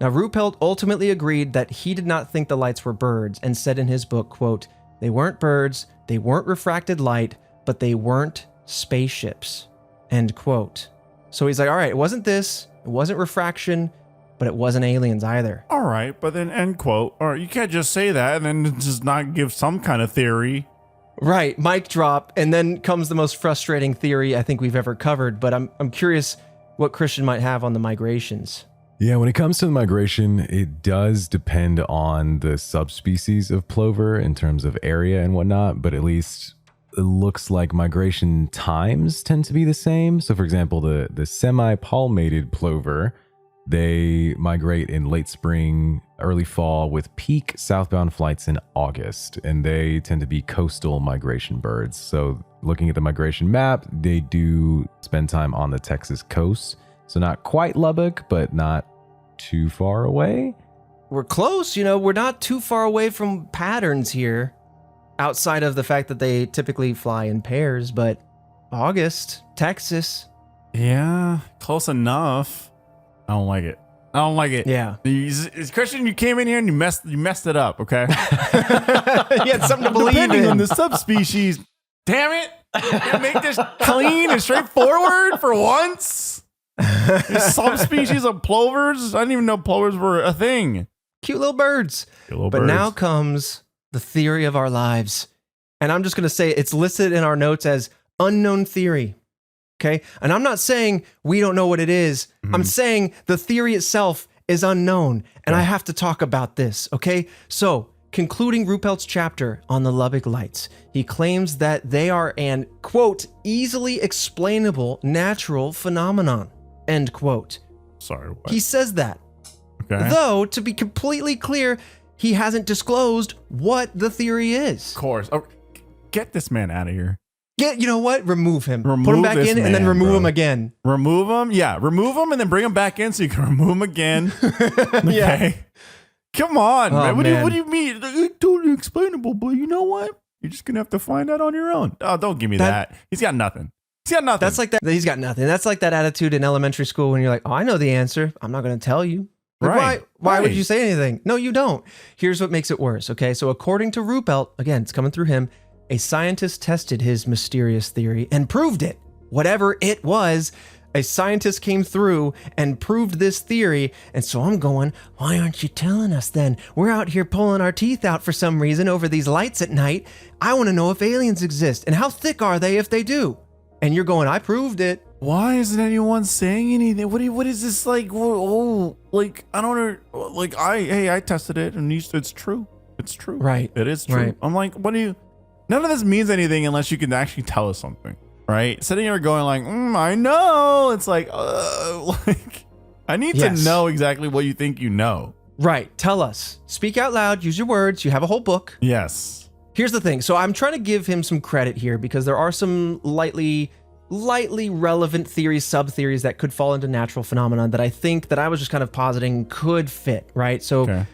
Now, Ruppelt ultimately agreed that he did not think the lights were birds and said in his book, quote, "They weren't birds, they weren't refracted light, but they weren't spaceships." End quote. So he's like, all right, it wasn't this, it wasn't refraction, but it wasn't aliens either. All right, but then end quote. Or you can't just say that and then just not give some kind of theory. Right, mic drop, and then comes the most frustrating theory I think we've ever covered, but I'm curious what Christian might have on the migrations. Yeah, when it comes to the migration, it does depend on the subspecies of plover in terms of area and whatnot, but at least it looks like migration times tend to be the same. So for example, the semi-palmated plover, they migrate in late spring, early fall with peak southbound flights in August, and they tend to be coastal migration birds. So looking at the migration map, they do spend time on the Texas coast. So not quite Lubbock, but not too far away. We're close, we're not too far away from patterns here, outside of the fact that they typically fly in pairs, but August, Texas. Yeah, close enough. I don't like it. Yeah. Christian, you came in here and you messed it up, okay? You had something to believe Depending in. on the subspecies. Damn it. You make this clean and straightforward for once. Subspecies of plovers. I didn't even know plovers were a thing. Cute little birds. Now comes the theory of our lives. And I'm just going to say it's listed in our notes as unknown theory. Okay. And I'm not saying we don't know what it is. I'm saying the theory itself is unknown. And I have to talk about this. Okay. So concluding Ruppelt's chapter on the Lubbock Lights, he claims that they are an, quote, easily explainable natural phenomenon, end quote. Sorry, what? He says that. Okay. Though, to be completely clear, he hasn't disclosed what the theory is. Of course. Oh, get this man out of here. You know what? Remove him. Remove Put him back this in and then man, remove bro. him again. Remove him? Yeah, remove him and then bring him back in so you can remove him again. Okay. Yeah. Come on, man. What man. do you mean? It's totally explainable, but you know what? You're just going to have to find out on your own. Oh, don't give me that. He's got nothing. He's got nothing. That's like that. He's got nothing. That's like that attitude in elementary school when you're like, oh, I know the answer. I'm not going to tell you. Like, Right. Why would Right. you say anything? No, you don't. Here's what makes it worse. Okay. So according to Ruppelt, again, it's coming through him. A scientist tested his mysterious theory and proved it. Whatever it was, a scientist came through and proved this theory. And so I'm going, why aren't you telling us then? We're out here pulling our teeth out for some reason over these lights at night. I want to know if aliens exist and how thick are they if they do? And you're going, I proved it. Why isn't anyone saying anything? What is this like? Oh, like, I don't know. Like, I tested it and it's true. It's true. Right. It is true. Right. I'm like, none of this means anything unless you can actually tell us something. Right. Sitting here going like, I know. It's like, I need to know exactly what you think you know. Right. Tell us. Speak out loud. Use your words. You have a whole book. Yes. Here's the thing. So I'm trying to give him some credit here because there are some lightly relevant theories, sub-theories that could fall into natural phenomenon that I think that I was just kind of positing could fit, right? So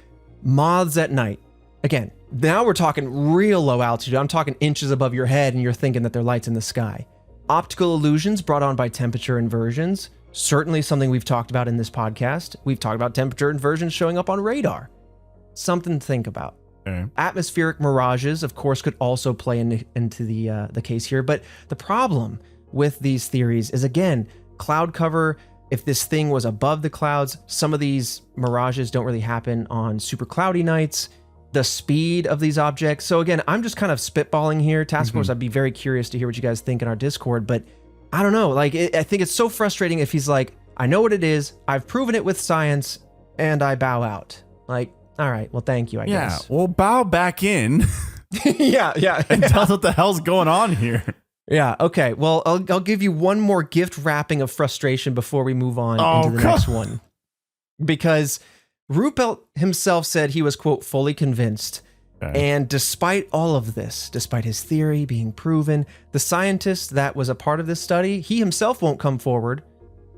moths at night. Again, now we're talking real low altitude. I'm talking inches above your head and you're thinking that they're lights in the sky. Optical illusions brought on by temperature inversions. Certainly something we've talked about in this podcast. We've talked about temperature inversions showing up on radar. Something to think about. Atmospheric mirages, of course, could also play into the case here. But the problem with these theories is, again, cloud cover. If this thing was above the clouds, some of these mirages don't really happen on super cloudy nights. The speed of these objects. So again, I'm just kind of spitballing here. Task Force, I'd be very curious to hear what you guys think in our Discord. But I don't know. Like, I think it's so frustrating if he's like, I know what it is. I've proven it with science, and I bow out. Like, all right, well, thank you, I guess. Yeah, well, bow back in. Yeah. And tell us what the hell's going on here. Yeah, okay. Well, I'll give you one more gift wrapping of frustration before we move on into the next one. Because Ruppelt himself said he was, quote, fully convinced. And despite all of this, despite his theory being proven, the scientist that was a part of this study, he himself won't come forward,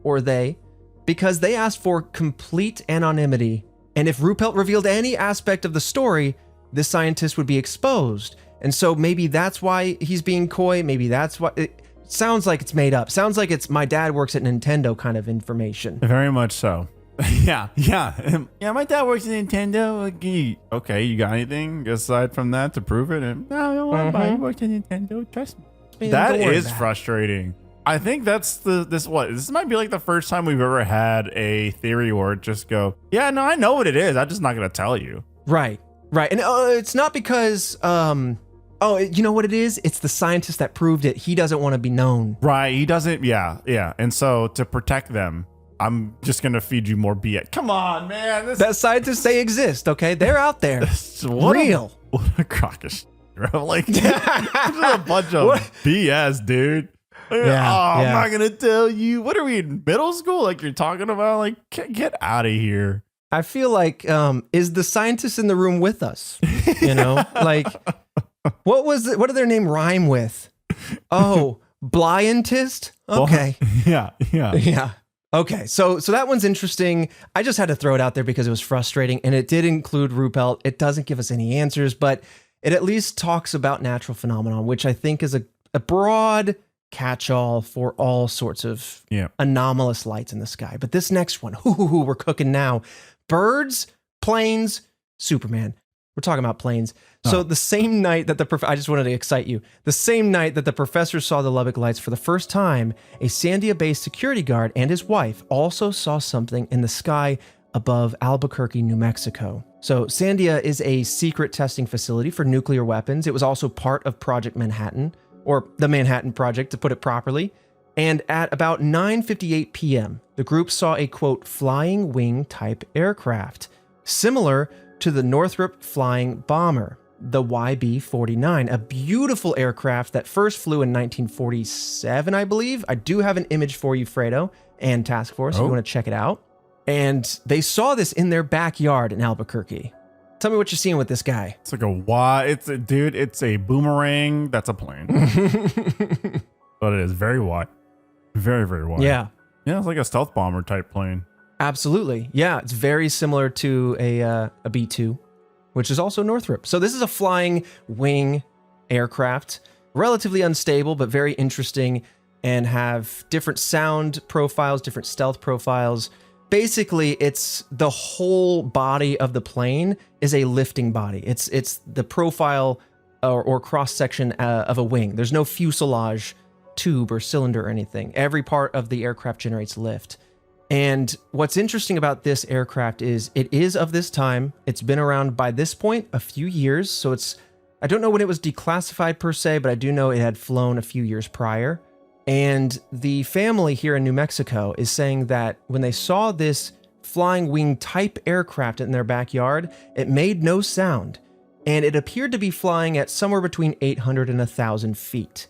or they, because they asked for complete anonymity. And if Ruppelt revealed any aspect of the story, this scientist would be exposed. And so maybe that's why he's being coy. Maybe that's why it sounds like it's made up. Sounds like it's my dad works at Nintendo kind of information. Very much so. Yeah. My dad works at Nintendo. Okay, you got anything aside from that to prove it? And no, he works at Nintendo. Trust me. That is frustrating. I think that's this might be like the first time we've ever had a theory where it just go, yeah, no, I know what it is. I'm just not going to tell you. Right. And it's not because, you know what it is? It's the scientist that proved it. He doesn't want to be known. Right. He doesn't. Yeah. And so to protect them, I'm just going to feed you more BS. Come on, man. That scientists, they exist, okay? They're out there. Real. What a crock of shit, bro. Like, this is a bunch of BS, dude. I'm not going to tell you. What are we in middle school? Like you're talking about? Like, get out of here. I feel like, is the scientist in the room with us? You know, like, what did their name rhyme with? Oh, Blientist? Okay. Yeah. Okay. So that one's interesting. I just had to throw it out there because it was frustrating, and it did include Ruppelt. It doesn't give us any answers, but it at least talks about natural phenomenon, which I think is a broad catch-all for all sorts of anomalous lights in the sky. But this next one, we're cooking now. Birds, planes, Superman. We're talking about planes. So the same night that I just wanted to excite you. The same night that the professor saw the Lubbock Lights for the first time, a Sandia-based security guard and his wife also saw something in the sky above Albuquerque, New Mexico. So Sandia is a secret testing facility for nuclear weapons. It was also part of Project Manhattan, or the Manhattan Project, to put it properly. And at about 9:58 p.m., the group saw a, quote, flying wing type aircraft, similar to the Northrop flying bomber, the YB-49, a beautiful aircraft that first flew in 1947, I believe. I do have an image for you, Fredo, and Task Force, if you want to check it out. And they saw this in their backyard in Albuquerque. Tell me what you're seeing with this guy. It's like it's a boomerang. That's a plane. But it is very wide. Very, very wide. Yeah. Yeah, it's like a stealth bomber type plane. Absolutely. Yeah, it's very similar to a B-2, which is also Northrop. So this is a flying wing aircraft, relatively unstable, but very interesting, and have different sound profiles, different stealth profiles. Basically, it's the whole body of the plane is a lifting body. It's the profile or cross-section of a wing. There's no fuselage, tube, or cylinder or anything. Every part of the aircraft generates lift. And what's interesting about this aircraft is it is of this time. It's been around by this point a few years. So I don't know when it was declassified per se, but I do know it had flown a few years prior. And the family here in New Mexico is saying that when they saw this flying wing type aircraft in their backyard, it made no sound. And it appeared to be flying at somewhere between 800 and 1,000 feet.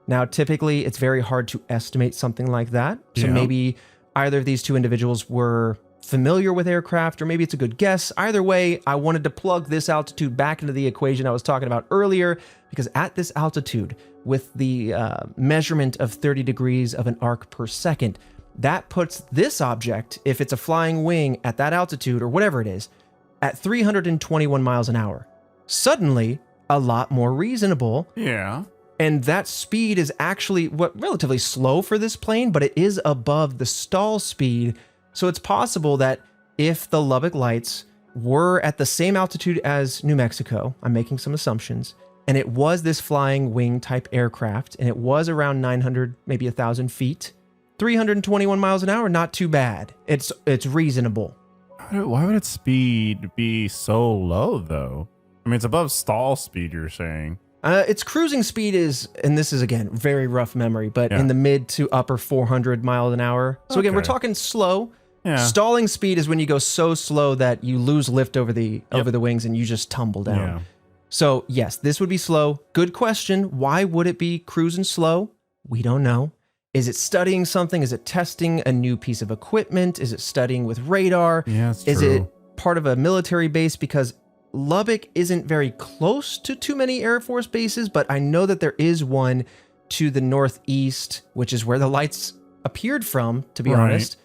Now, typically, it's very hard to estimate something like that. So maybe either of these two individuals were familiar with aircraft, or maybe it's a good guess. Either way, I wanted to plug this altitude back into the equation I was talking about earlier, because at this altitude, with the measurement of 30 degrees of an arc per second, that puts this object, if it's a flying wing at that altitude, or whatever it is, at 321 miles an hour. Suddenly, a lot more reasonable. Yeah. And that speed is actually relatively slow for this plane, but it is above the stall speed. So it's possible that if the Lubbock Lights were at the same altitude as New Mexico, I'm making some assumptions, and it was this flying wing type aircraft, and it was around 900, maybe 1,000 feet, 321 miles an hour, not too bad. It's reasonable. Why would its speed be so low, though? I mean, it's above stall speed, you're saying. Its cruising speed is, and this is, again, very rough memory, but in the mid to upper 400 miles an hour. So again, we're talking slow. Yeah. Stalling speed is when you go so slow that you lose lift over the wings and you just tumble down. Yeah. So yes, this would be slow. Good question. Why would it be cruising slow? We don't know. Is it studying something? Is it testing a new piece of equipment? Is it studying with radar? Yeah, that's true. Is it part of a military base? Because Lubbock isn't very close to too many Air Force bases, but I know that there is one to the northeast, which is where the Lights appeared from, to be honest.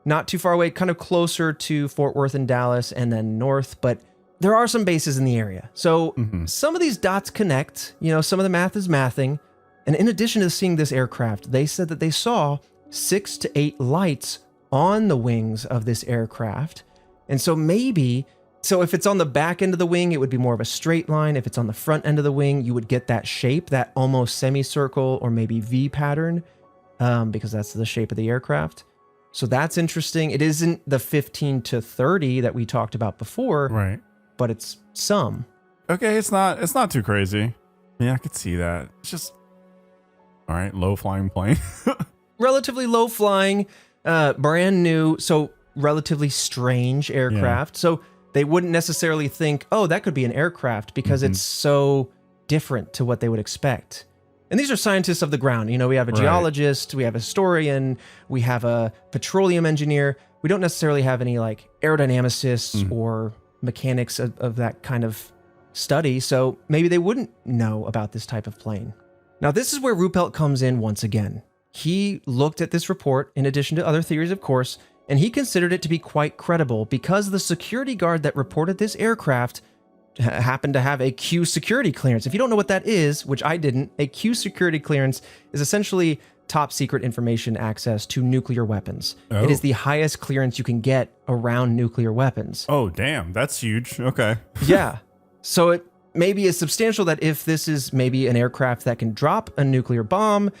Not too far away, kind of closer to Fort Worth and Dallas and then north, but there are some bases in the area. So some of these dots connect, some of the math is mathing. And in addition to seeing this aircraft, they said that they saw 6 to 8 lights on the wings of this aircraft. And so if it's on the back end of the wing, it would be more of a straight line. If it's on the front end of the wing, you would get that shape, that almost semicircle or maybe V pattern, because that's the shape of the aircraft. So that's interesting. It isn't the 15 to 30 that we talked about before, right? But it's some. Okay, it's not too crazy. Yeah, I could see that. It's just all right, low flying plane. Relatively low flying, brand new, so relatively strange aircraft. Yeah. So they wouldn't necessarily think, oh, that could be an aircraft, because it's so different to what they would expect. And these are scientists of the ground. We have a geologist, we have a historian, we have a petroleum engineer. We don't necessarily have any like aerodynamicists or mechanics of that kind of study. So maybe they wouldn't know about this type of plane. Now, this is where Ruppelt comes in once again. He looked at this report, in addition to other theories, of course, and he considered it to be quite credible because the security guard that reported this aircraft happened to have a Q security clearance. If you don't know what that is, which I didn't, a Q security clearance is essentially top secret information access to nuclear weapons. Oh. It is the highest clearance you can get around nuclear weapons. Oh, damn. That's huge. Okay. Yeah. So it maybe is substantial that if this is maybe an aircraft that can drop a nuclear bomb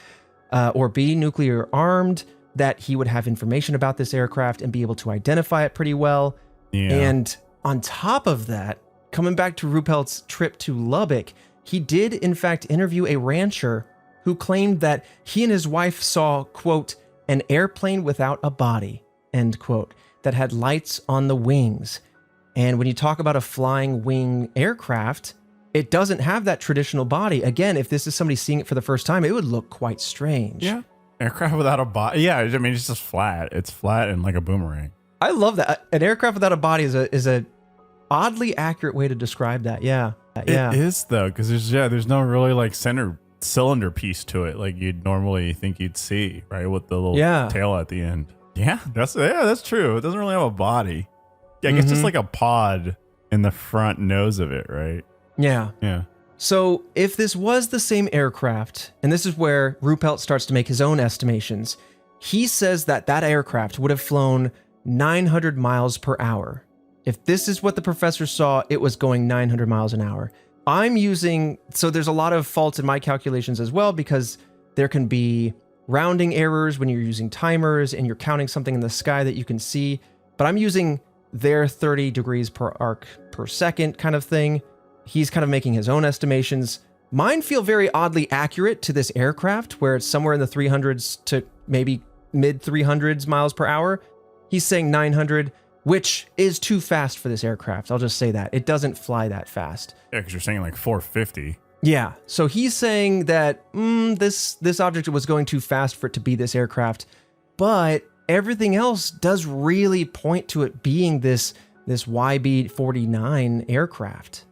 or be nuclear armed, that he would have information about this aircraft and be able to identify it pretty well. Yeah. And on top of that, coming back to Ruppelt's trip to Lubbock, he did in fact interview a rancher who claimed that he and his wife saw, quote, an airplane without a body, end quote, that had lights on the wings. And when you talk about a flying wing aircraft, it doesn't have that traditional body. Again, if this is somebody seeing it for the first time, it would look quite strange. Yeah. Aircraft without a body. Yeah, I mean, it's just flat. It's flat and like a boomerang. I love that. An aircraft without a body is a oddly accurate way to describe that. Yeah. Yeah. It is though, because there's no really like center cylinder piece to it like you'd normally think you'd see, right? With the little tail at the end. Yeah, that's true. It doesn't really have a body. Yeah, I guess just like a pod in the front nose of it, right? Yeah. Yeah. So if this was the same aircraft, and this is where Ruppelt starts to make his own estimations, he says that aircraft would have flown 900 miles per hour. If this is what the professor saw, it was going 900 miles an hour. So there's a lot of faults in my calculations as well, because there can be rounding errors when you're using timers and you're counting something in the sky that you can see. But I'm using their 30 degrees per arc per second kind of thing. He's kind of making his own estimations. Mine feel very oddly accurate to this aircraft, where it's somewhere in the 300s to maybe mid 300s miles per hour. He's saying 900, which is too fast for this aircraft. I'll just say that. It doesn't fly that fast. Yeah, because you're saying like 450. Yeah, so he's saying that this object was going too fast for it to be this aircraft, but everything else does really point to it being this YB-49 aircraft.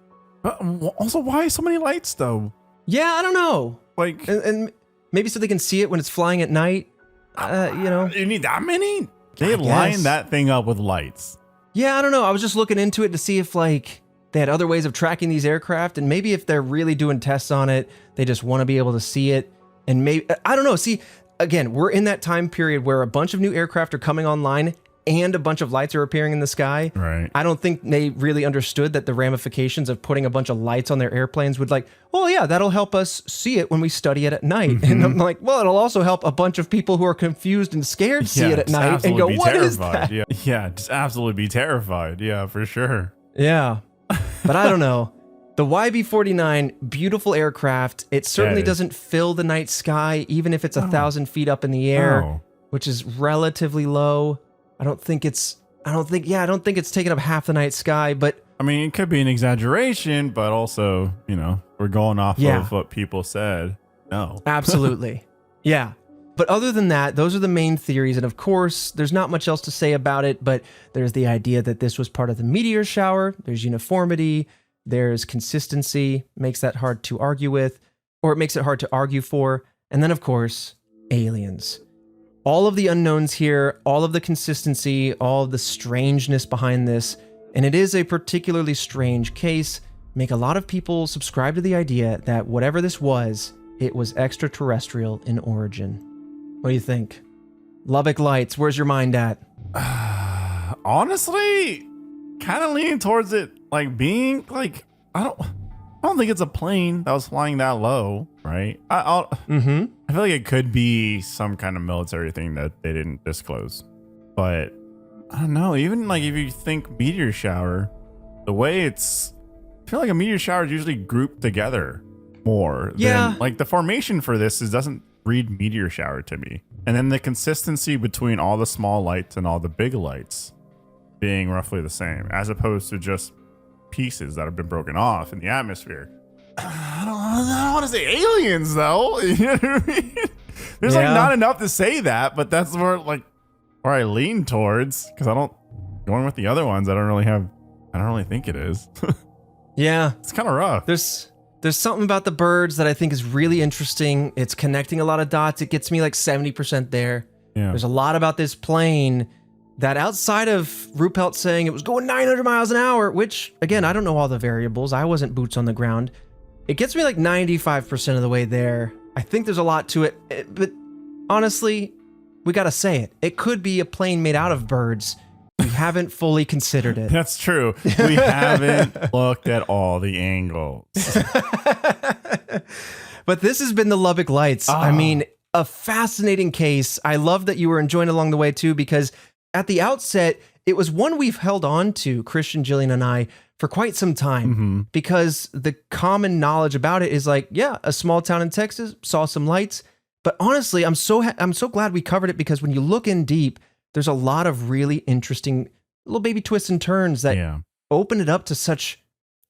But also, why so many lights though? Yeah, I don't know. Like, and maybe so they can see it when it's flying at night. You need that many? They line that thing up with lights. Yeah, I don't know. I was just looking into it to see if like they had other ways of tracking these aircraft, and maybe if they're really doing tests on it, they just want to be able to see it. And maybe, I don't know. See, again, we're in that time period where a bunch of new aircraft are coming online and a bunch of lights are appearing in the sky. Right. I don't think they really understood that the ramifications of putting a bunch of lights on their airplanes would like, well, yeah, that'll help us see it when we study it at night. Mm-hmm. And I'm like, well, it'll also help a bunch of people who are confused and scared see it at night and go, what is that? Yeah, just absolutely be terrified. Yeah, for sure. Yeah. But I don't know. The YB-49, beautiful aircraft. It certainly doesn't fill the night sky, even if it's 1,000 feet up in the air, which is relatively low. I don't think it's taking up half the night sky, but I mean, it could be an exaggeration, but also, we're going off of what people said. No. Absolutely. Yeah. But other than that, those are the main theories. And of course, there's not much else to say about it, but there's the idea that this was part of the meteor shower. There's uniformity. There's consistency. Makes that hard to argue with, or it makes it hard to argue for. And then, of course, aliens. All of the unknowns here, all of the consistency, all of the strangeness behind this. And it is a particularly strange case. Make a lot of people subscribe to the idea that whatever this was, it was extraterrestrial in origin. What do you think? Lubbock Lights, where's your mind at? Honestly, kind of leaning towards it like being like, I don't think it's a plane that was flying that low, right? I feel like it could be some kind of military thing that they didn't disclose. But I don't know, even like if you think meteor shower, the way I feel like a meteor shower is usually grouped together more than like the formation for this doesn't read meteor shower to me. And then the consistency between all the small lights and all the big lights being roughly the same, as opposed to just pieces that have been broken off in the atmosphere. I don't want to say aliens though. You know what I mean? There's like not enough to say that, but that's where I lean towards, because going with the other ones, I don't really think it is. Yeah. It's kind of rough. There's something about the birds that I think is really interesting. It's connecting a lot of dots. It gets me like 70% there. Yeah. There's a lot about this plane that, outside of Ruppelt saying it was going 900 miles an hour, which, again, I don't know all the variables. I wasn't boots on the ground. It gets me like 95% of the way there. I think there's a lot to it. But honestly, we got to say it. It could be a plane made out of birds. We haven't fully considered it. That's true. We haven't looked at all the angles. But this has been the Lubbock Lights. I mean, a fascinating case. I love that you were enjoying along the way too, because at the outset, it was one we've held on to, Christian, Jillian, and I, for quite some time, because the common knowledge about it is like, yeah, a small town in Texas saw some lights. But honestly, I'm so glad we covered it, because when you look in deep, there's a lot of really interesting little baby twists and turns that open it up to such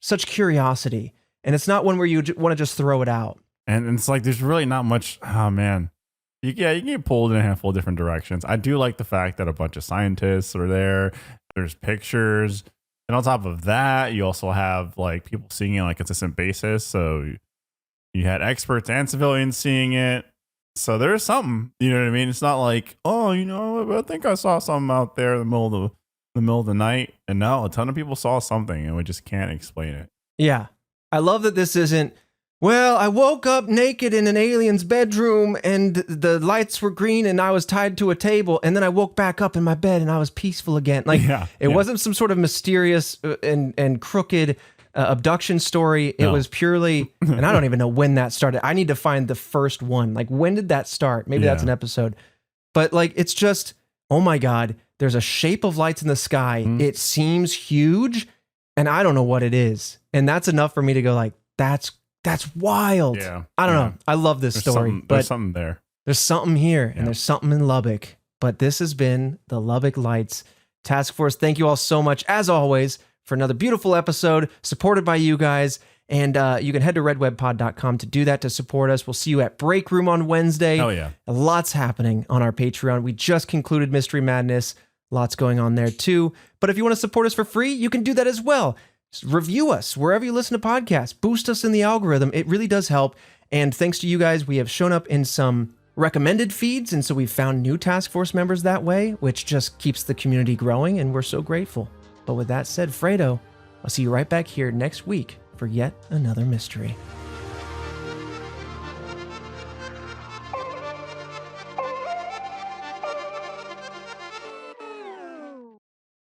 curiosity. And it's not one where you want to just throw it out. And it's like, there's really not much. Oh man. You can get pulled in a handful of different directions. I do like the fact that a bunch of scientists are there. There's pictures. And on top of that, you also have like people seeing it on a consistent basis. So you had experts and civilians seeing it. So there's something, you know what I mean? It's not like, oh, I think I saw something out there in the middle of the night. And no, a ton of people saw something and we just can't explain it. Yeah. I love that this isn't, well, I woke up naked in an alien's bedroom and the lights were green and I was tied to a table. And then I woke back up in my bed and I was peaceful again. Like it wasn't some sort of mysterious and crooked abduction story. It was purely, and I don't even know when that started. I need to find the first one. Like, when did that start? Maybe that's an episode. But like, it's just, oh my God, there's a shape of lights in the sky. It seems huge and I don't know what it is. And that's enough for me to go like, that's wild. Yeah. I don't know. I love this story. But there's something there. There's something here and there's something in Lubbock. But this has been the Lubbock Lights Task Force. Thank you all so much, as always, for another beautiful episode supported by you guys. And you can head to redwebpod.com to do that, to support us. We'll see you at Break Room on Wednesday. Oh, yeah. Lots happening on our Patreon. We just concluded Mystery Madness. Lots going on there too. But if you want to support us for free, you can do that as well. Just review us wherever you listen to podcasts. Boost us in the algorithm. It really does help. And thanks to you guys, we have shown up in some recommended feeds. And so we've found new task force members that way, which just keeps the community growing. And we're so grateful. But with that said, Fredo, I'll see you right back here next week for yet another mystery.